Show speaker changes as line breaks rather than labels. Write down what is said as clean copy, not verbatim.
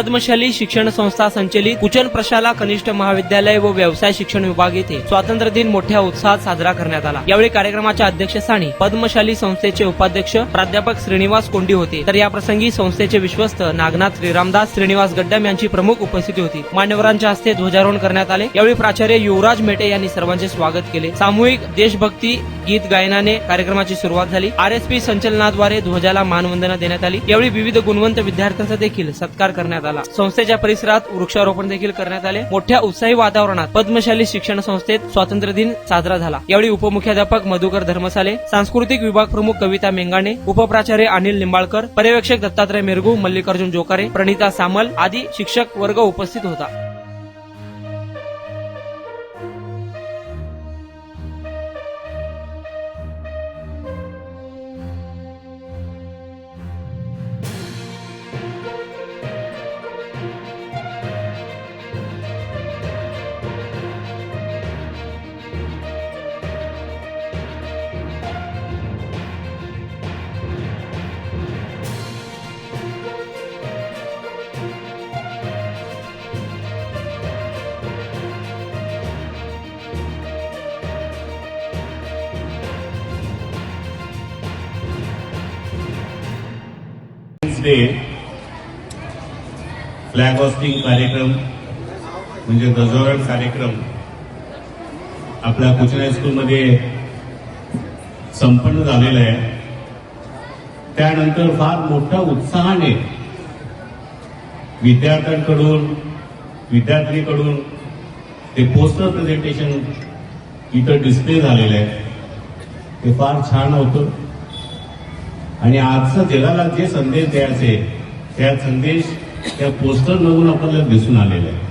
पद्मशाली शिक्षण संस्था संचलित कुचन प्रशाला कनिष्ठ महाविद्यालय व व्यवसाय शिक्षण विभाग येथे स्वातंत्र्य दिन मोठ्या उत्साहात साजरा करण्यात आला। यावेळी कार्यक्रमाच्या अध्यक्षस्थानी पद्मशाली संस्थेचे उपाध्यक्ष प्राध्यापक श्रीनिवास कोंडी होते, तर या प्रसंगी संस्थेचे विश्वस्त नागनाथ श्रीरामदास श्रीनिवास गड्डम यांची प्रमुख उपस्थिती होती। मान्यवरांच्या हस्ते ध्वजारोहण करण्यात आले। यावेळी प्राचार्य युवराज मेटे यांनी सर्वांचे स्वागत केले। सामूहिक देशभक्ती गीत गायनाने कार्यक्रमाची सुरुवात झाली। आरएसपी संचलनाद्वारे ध्वजाला मानवंदना देण्यात आली। यावेळी विविध गुणवंत विद्यार्थ्यांचा देखील सत्कार करण्यात आला। संस्थेच्या परिसरात वृक्षारोपण देखील करण्यात आले। मोठ्या उत्साही वातावरणात पद्मशाली शिक्षण संस्थेत स्वातंत्र्य दिन साजरा झाला। यावेळी उपमुख्याध्यापक मधुकर धर्मसाले, सांस्कृतिक विभाग प्रमुख कविता मेंगाणे, उपप्राचार्य अनिल निंबाळकर, पर्यवेक्षक दत्तात्रय मिरगू, मल्लिकार्जुन जोकारे, प्रणिता सामल आदी शिक्षक वर्ग उपस्थित होता।
डे फ्लॅग होस्टिंग कार्यक्रम म्हणजे ध्वजारोहण कार्यक्रम आपल्या कुचन हायस्कूलमध्ये संपन्न झालेला आहे। त्यानंतर फार मोठ्या उत्साहाने विद्यार्थ्यांकडून ते पोस्टर प्रेझेंटेशन इथं डिस्प्ले झालेलं आहे। ते फार छान होतं आणि आजचा जगाला जे संदेश द्यायचे त्या संदेश त्या पोस्टर मधून आपल्याला दिसून आलेला आहे।